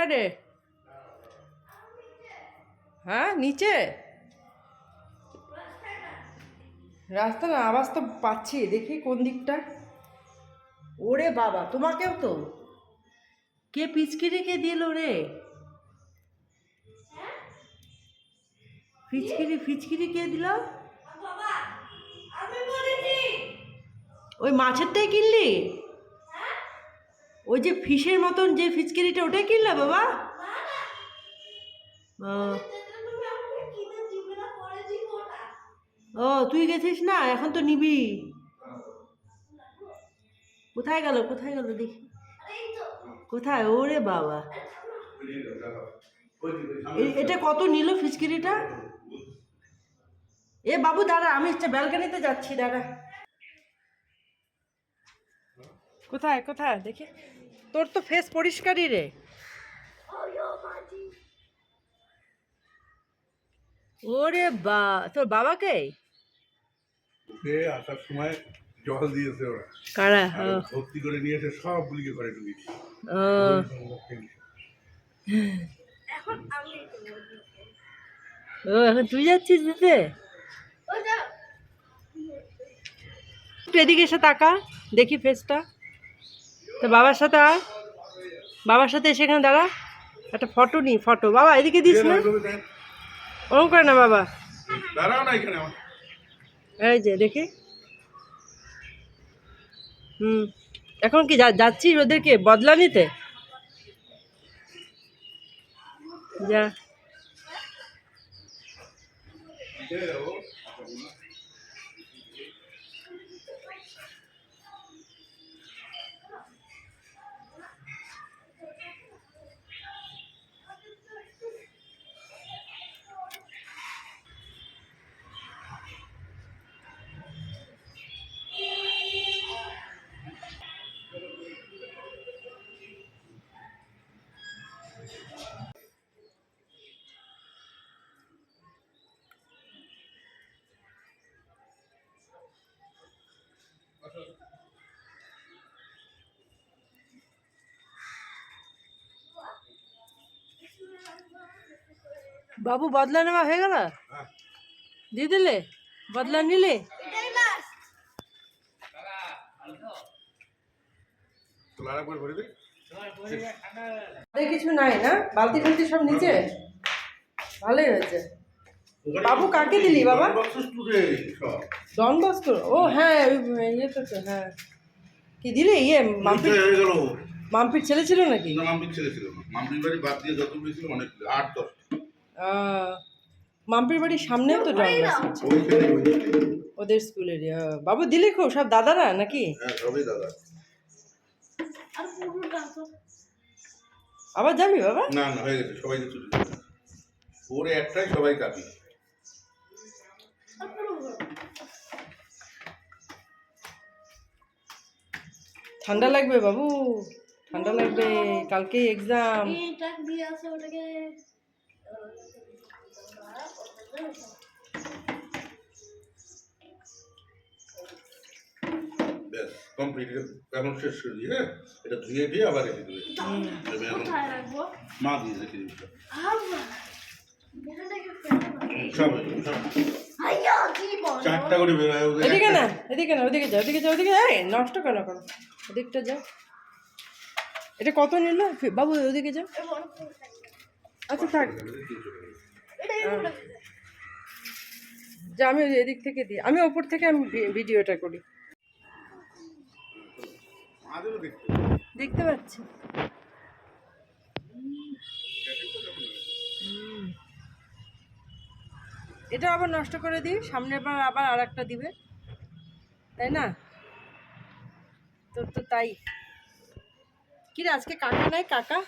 কোথায় রে? হ্যাঁ নিচে রাস্তা না, আওয়াজ তো পাচ্ছি, দেখি কোন দিকটা। ওরে বাবা, তোমাকেও তো কে পিচকিরি কে দিল রে? ফিচকিরি ফিচকিরি কে দিল? ওই মাছেরটাই কিনলি? ওই যে ফিশের মতন যে ফিচকিরিটা, ওটাই কিনলা বাবা? ও তুই গেছিস না, এখন তো নিবি। কোথায় গেল কোথায় গেল দেখি, কোথায়? ওরে বাবা, এটা কত নিল ফিচকিরিটা? এ বাবু দাঁড়া, আমি ব্যালকানিতে যাচ্ছি, দাঁড়া। কোথায় কোথায় দেখি, তোর তো ফেস পরিষ্কারই রে। ওরে বা, তোর বাবাকে আসার সময় জল দিয়েছে ওরা, কারা? ভর্তি করে নিয়ে এসে সবগুলিকে করে ঢুকিয়েছে। ও এখন তুই যাচ্ছিস দিতে? এদিকে এসে তাকা, দেখি ফেসটা। তো বাবার সাথে আয়, বাবার সাথে এসে এখানে দাঁড়া, একটা ফটো নি। ফটো বাবা এদিকে দিস না, ওরকম করে না বাবা। দাঁড়াও না এখানে, এই যে দেখি। এখন কি যাচ্ছিস ওদেরকে বদলা নিতে? যা। বাবু বদলা নেওয়া হয়ে গেল? দিয়ে দিলে? বদলা নিলে? কিছু নাই না, বালতি ফালতি সব নিচে? ভালোই হয়েছে। বাবু কাকে দিলি বাবা? Don Bosco? ও হ্যাঁ, ইয়ে তো, হ্যাঁ। কি দিলি? ইয়ে মাম্পির ছেলে ছিল নাকি? মাম্পির ছেলে ছিল না, মাম্পির বাড়ি বাদ দিয়ে যতগুলো ছিল অনেক, 8-10। মাম্পির বাড়ির সামনেও তো ডন বস্কো ওদের স্কুলেরই। বাবু দিলে খুব সব দাদারা নাকি? হ্যাঁ সবই দাদা। আবার যাবি বাবা? না না, হয়ে গেছে, সবাইকে ছুটি ওরে একটাই, সবাই কাপি। ঠান্ডা লাগবে বাবু, ঠান্ডা লাগবে, কালকে এক্সাম। ব্যাস কমপ্লিট, এখন শেষ করে দিয়ে, হ্যাঁ এটা ধুয়ে দিয়ে আবার রেখে দেবে। মা দিয়ে রেখে দিবে সব চারটা করে বেরোয়। এদিকে না, এদিকে না, ওদিকে যা, ওদিকে যা, ওদিকে যা। নষ্ট কেন করো, ওদিকটা যা। এটা কত নিল বাবু? ওদিকে যা। আচ্ছা থাক, যা, আমি এদিক থেকে দিই, আমি ওপর থেকে আমি ভিডিওটা করি। দেখতে পাচ্ছি। এটা আবার নষ্ট করে দিই, সামনের বার আবার আর একটা দিবে, তাই না? তোর তো তাই। কিরে আজকে কাকা নাই? কাকা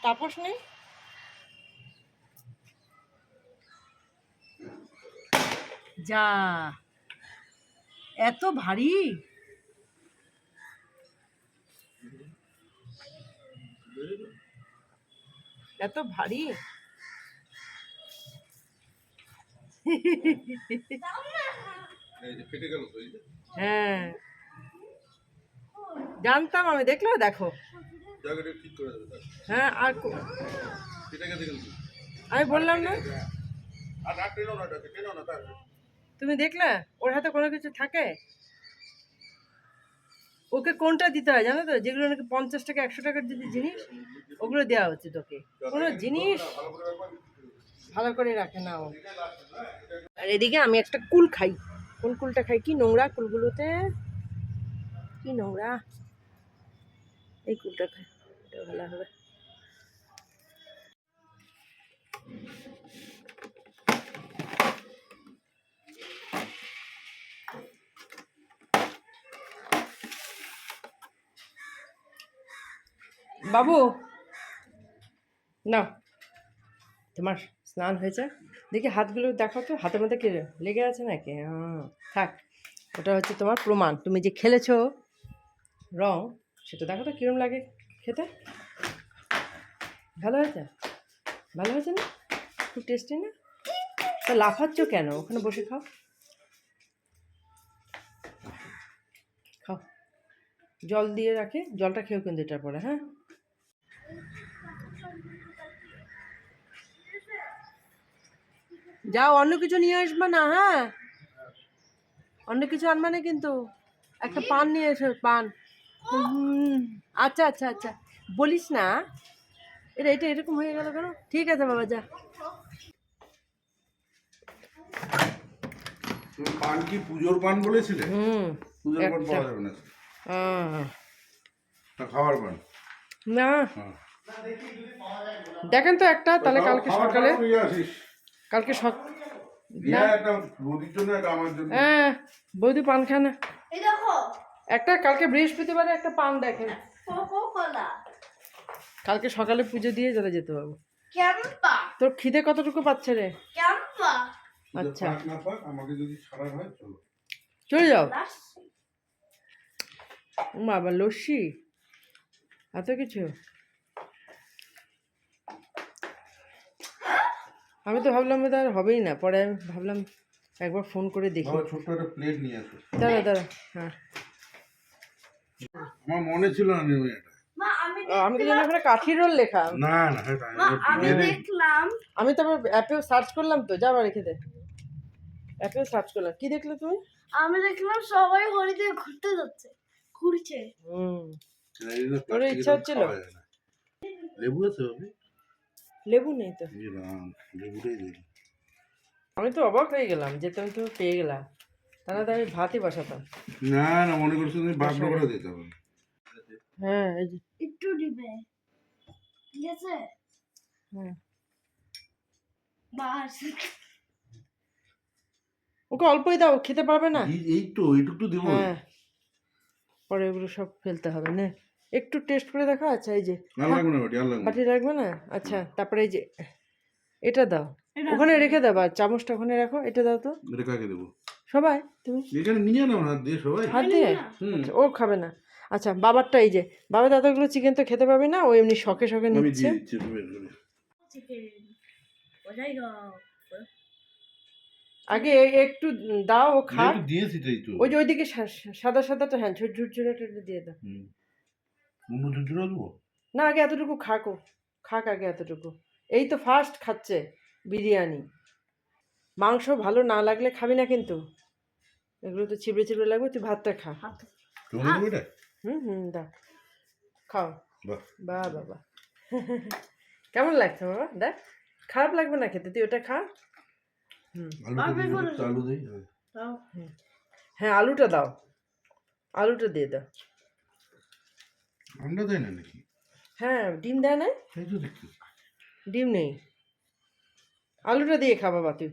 তাপস নেই? যা, এত ভারী, এত ভারী। হ্যাঁ জানতাম আমি, দেখলো দেখো। জায়গাটা ঠিক করে দেবে তাই। হ্যাঁ আর এটাকে দেখুন আমি বললাম না, আর না টেনো না এটাকে টেনো না তার তুমি দেখলে ওর হাতে কোনো কিছু থাকে? ওকে কোনটা দিতে হয় জানো তো, যেগুলো নাকি 50 টাকা 100 টাকার যদি জিনিস, ওগুলো দেওয়া উচিত ওকে। কোনো জিনিস ভালো করে রাখবা ভালো করে রাখে না ও। আর এদিকে আমি একটা কুল খাই। কোন কুলটা খাই? কি নোংরা কুলগুলোতে, কি নোংরা। এই কুলটা খাই, এটা ভালো হবে। বাবু নাও, তোমার স্নান হয়েছে, দেখি হাতগুলো দেখাও তো, হাতের মধ্যে কি লেগে আছে নাকি? থাক, ওটা হচ্ছে তোমার প্রমাণ তুমি যে খেলেছো রং, সেটা দেখো তো কীরকম লাগে খেতে। ভালো হয়েছে? ভালো হয়েছে না? খুব টেস্টি না? তা লাফাচ্ছ কেন? ওখানে বসে খাও, খাও। জল দিয়ে রাখে, জলটা খেয়েও কিন্তু এটার পরে। হ্যাঁ, যাও, অন্য কিছু নিয়ে আসবে না। হ্যাঁ, অন্য কিছু আনবে না কিন্তু। একটা পান নিয়ে এসো, পান। আচ্ছা আচ্ছা আচ্ছা, বলিস না। এটা এটা এরকম হয়ে গেল কেন? ঠিক আছে বাবা, যা। তুমি পান কি পুজোর পান বলেছিলে? পুজোর পান একটা। পাওয়া যাবে না, আহ, না খাওয়ার পান। না, হ্যাঁ দেখেন তো একটা, তাহলে কালকে খাওয়ার সকালে। পান নিয়ে আসিস। কালকে নিয়ে আয় একটা বৌদির জন্য একটা আমার জন্য। হ্যাঁ, বৌদি পান খায় না। এই দেখো একটা কালকে বৃহস্পতিবারে একটা পান দেখেন, কোকোকোলা কালকে সকালে পুজো দিয়ে চলে যেতে পারবো। ক্যাম্পা তোর খিদে কতটুকু পাচ্ছে রে? ক্যাম্পা আচ্ছা, পাক না পাক আমাকে যদি ছাড়া হয় চলো। চলে যাও। লাসি বাবা, লস্যি, এত কিছু। আমি তো ভাবলাম বোধ আর হবেই না, পরে আমি ভাবলাম একবার ফোন করে দেখি। বাবা ছোট্ট একটা প্লেট নিয়ে আসো। দাঁড়া দাঁড়া, হ্যাঁ। আমার মনে ছিল না নেবে এটা। মা আমি আমি তো জানি ওখানে কাঠি রোল লেখা। না না এটা মা আমি দেখলাম আমি তারপর অ্যাপেও সার্চ করলাম তো, যা বাড়ি খেতে। অ্যাপেও সার্চ করলাম, কি দেখলে তুমি? সবাই হরিতে ঘুরতে যাচ্ছে ঘুরছে তোর ইচ্ছা হচ্ছিল? লেবু আছে বাবু? লেবু নেই তো। এই রাম, লেবুটাই দিই। আমি তো অবাক হয়ে গেলাম যে তুমি তো পেয়ে গেলাম, তাহলে তো আমি ভাতই বসাতাম। না না মনে করছো তুমি বাগড়া করে দিতে হবে। হ্যাঁ, এই যে, একটু দিবে ঠিক আছে হ্যাঁ। বাস ওকে অল্পই দাও, খেতে পারবে না। এই তো এইটুকু তো দেবো। হ্যাঁ, পরে ওগুলো সব ফেলতে হবে না। একটু টেস্ট করে দেখো। আচ্ছা, এই যে আর লাগবে না বাটি, আর লাগবে না। বাটি রাখবে না? আচ্ছা, তারপরে এই যে এটা দাও, ওখানে রেখে দাও, বা চামচটা ওখানে রাখো, এটা দাও তো। এটা কাকে দেবো? সবাই তুমি এখানে নিয়ে নাও হাত দিয়ে সবাই। হাত দিয়ে। আচ্ছা, ও খাবে না। আচ্ছা, বাবারটা, এই যে বাবা দাদাগুলো চিকেন তো খেতে পাবে না, ও এমনি শখে শখে আমি নিচ্ছে। দিয়ে দিচ্ছি তুমি বের করে। চিকেন ওটাই গাও আগে একটু দাও, ও খা। একটু দিয়েছি তাই তো। ওই যে ওইদিকে সাদা সাদাটা, হ্যাঁ, ঝুরঝুরাটা দিয়ে দাও। অন্য ঝুঁঝুরা দেবো? না, আগে এতটুকু খাকো, খাক আগে এতটুকু। এই তো ফার্স্ট খাচ্ছে বিরিয়ানি। মাংস ভালো না লাগলে খাবি না কিন্তু, এগুলো তো চিবড়ে চিবড়ে লাগবে। তুই ভাতটা খা। তোমাকে দেবো এটা? দা, খাও। বাহ, বাহ বাবা, কেমন লাগছে বাবা? দেখ, খারাপ লাগবে না খেতে, তুই ওটা খা। আলু তো দিই, আলু দিই। হ্যাঁ, আলুটা দাও, আলুটা দিয়ে দাও। আন্ডা দেয় না নাকি? হ্যাঁ, ডিম দেয় না? সেই তো দেখছি। ডিম নেই, আলুটা দিয়ে খা বাবা তুই।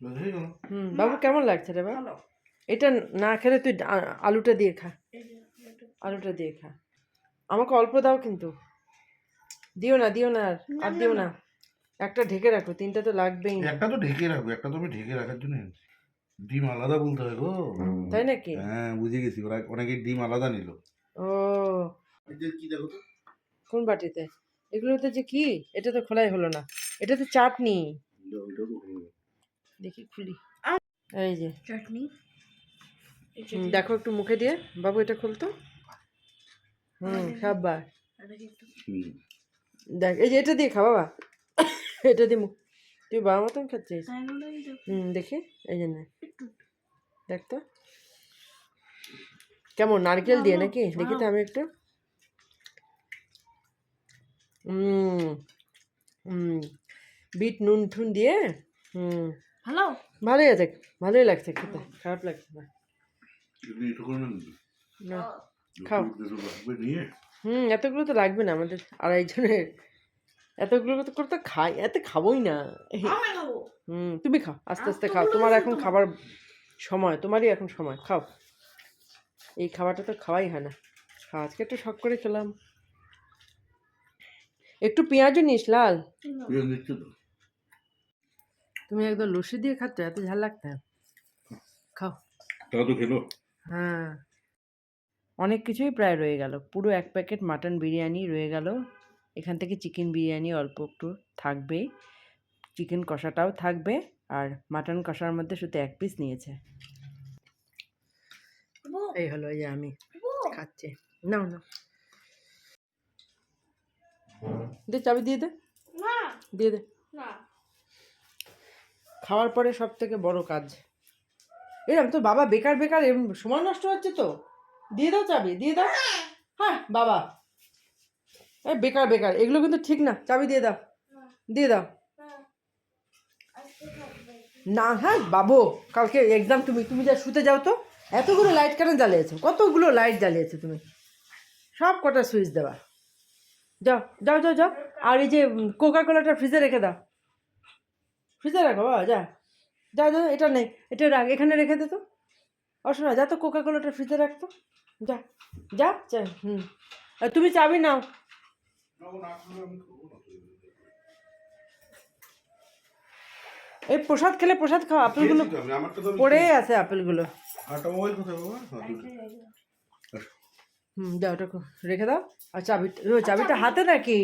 হয়ে গেল। বাবু কেমন লাগছে রে বাবা? এটা না খেলে তুই আলুটা দিয়ে খা, আলুটা দিয়ে খা। আমাকে অল্প দাও কিন্তু, দিও না, দিও না, আর দিও না। একটা ঢেকে রাখো, তিনটা তো লাগবেই না। একটা তো ঢেকে রাখবো, একটা তো আমি ঢেকে রাখার জন্য এনেছি। ডিম আলাদা বলতে হয় গো। তাই নাকি? হ্যাঁ বুঝে গেছি, ওরা অনেকে ডিম আলাদা নিল। ও, কি দেখো তো? কোন বাটিতে? এগুলোতে যে কি, এটা তো খোলাই হলো না। এটা তো চাটনি, দেখি খুলি। এই যে চাটনি দেখো একটু মুখে দিয়ে, বাবু এটা খুলতো। খাবার হুম। দেখ, এই যে এটা দিয়ে খা বাবা, এটা দিয়ে মুখ, তুই বাবার মতন খাচ্ছিস। দেখি, এই জন্য দেখ তো কেমন, নারকেল দিয়ে নাকি, দেখি তো আমি একটু। বিট নুন ঠুন দিয়ে ভালো ভালোই আছে, ভালোই লাগছে খেতে, খারাপ লাগছে না। না খাও। এতগুলো তো লাগবে না আমাদের আড়াইজনের, এতগুলো তো করে তো খাই, এত খাবোই না। আমি খাবো তুমি খাও, আস্তে আস্তে খাও, তোমার এখন খাবার সময়, তোমারই এখন সময়, খাও। এই খাবারটা তো খাওয়াই হয় না, খাও, আজকে একটু শখ করে খেলাম। একটু পেঁয়াজও নিস লাল। তুমি একদম লস্যি দিয়ে খাচ্ছ, এত ঝাল লাগতে, খাও। হ্যাঁ, অনেক কিছুই প্রায় রয়ে গেল, পুরো 1 প্যাকেট মাটন বিরিয়ানি রয়ে গেল। এখান থেকে চিকেন বিরিয়ানি অল্প একটু থাকবেই, চিকেন কষাটাও থাকবে, আর মাটন কষার মধ্যে শুধু 1 পিস নিয়েছে। এই হলো, এই যে আমি খাচ্ছি, নাও না, দে চাবি দিয়ে দে, না দিয়ে দে। না খাওয়ার পরে সব থেকে বড় কাজ এরকম, তো বাবা বেকার বেকার এরম সময় নষ্ট হচ্ছে তো, দিয়ে দাও চাবি, দিয়ে দাও। হ্যাঁ বাবা, এই বেকার বেকার এগুলো কিন্তু ঠিক না, চাবি দিয়ে দাও, দিয়ে দাও। না হ্যাঁ বাবু, কালকে এক্সাম, তুমি তুমি যা শুতে যাও তো, এতগুলো লাইট কেন জ্বালিয়েছো, কতগুলো লাইট জ্বালিয়েছো তুমি, সব কটা সুইচ দেওয়া, যাও যাও যাও যাও। আর এই যে কোকা কোলাটা ফ্রিজে রেখে দাও, ফ্রিজে রাখো বাবা, যা যা যা, এটা নেই, এটা রাখ, এখানে রেখে দে তো, অশোনা যা তো, কোকা কোলাটা ফ্রিজে রাখতো, যা যা যা। আর তুমি চাবি নাও। এই প্রসাদ খেলে, প্রসাদ খাও, আপেলগুলো পড়েই আছে, আপেলগুলো। যাও, ওটা রেখে দাও। আর চাবিটা হাতে নাকি?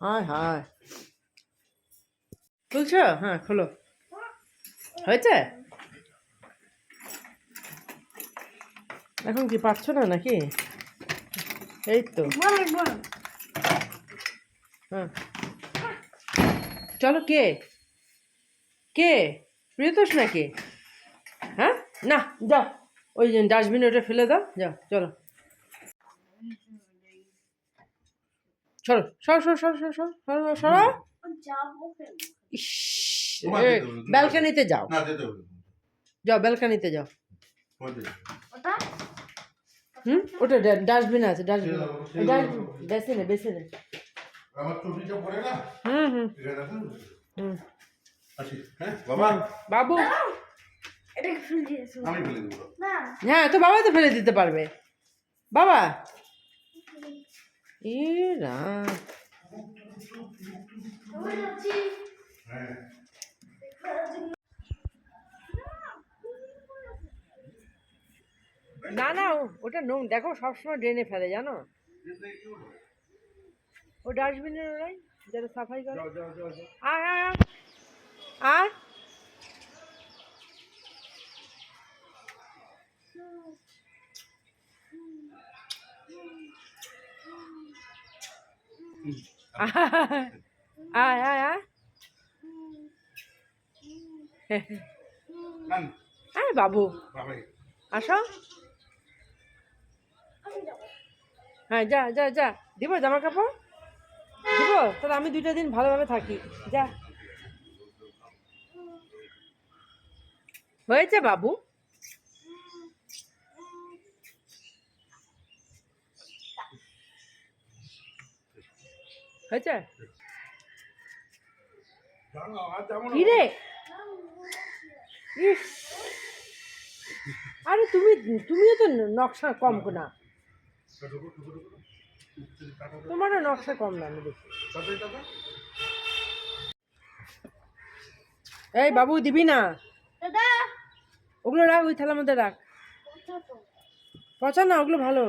হায় হায়, খুলছ? হ্যাঁ খোলো, হয়েছে। এখন কি পাচ্ছ না নাকি? এই তো, হ্যাঁ চলো। কে কে প্রিয়তোষ নাকি? হ্যাঁ না, যাও, ওই ডাস্টবিনে ওটা ফেলে দাও, যাও চলো, সরো সরো সরো সরো সরো সরো সরো সরো। যাবো ইস, ব্যালকানিতে যাও, যাও ব্যালকানিতে যাও। ওটা ওটা ডাস্টবিন আছে, ডাস্টবিন, বেসিনে বেসিনে। বাবু, এটাকে ফেলে দিয়েছো না হ্যাঁ তো বাবা তো ফেলে দিতে পারবে, বাবা। এ রাম, আমি যাচ্ছি না না, ওটা নোং, দেখো সবসময় ড্রেনে ফেলে, জানো, ও ডাস্টবিনের ওরাই যারা সাফাই করে। আয় আয় আয় আয়। আয় আয় আয়, আয় বাবু, আসো। হ্যাঁ যা যা যা, দিব জামা কাপড়, দিব, তাহলে আমি 2টা দিন ভালোভাবে থাকি, যা। হয়েছে বাবু, হয়েছে। কি রে, ইস, আরে তুমিও তো নকশা কম না, তোমারও নকশা কম না, আমি দেখি। এই বাবু, দিবি না দাদা ওগুলো, রাখ ওই থালার মধ্যে রাখ, ওটা তো পচা না, ওগুলো ভালো।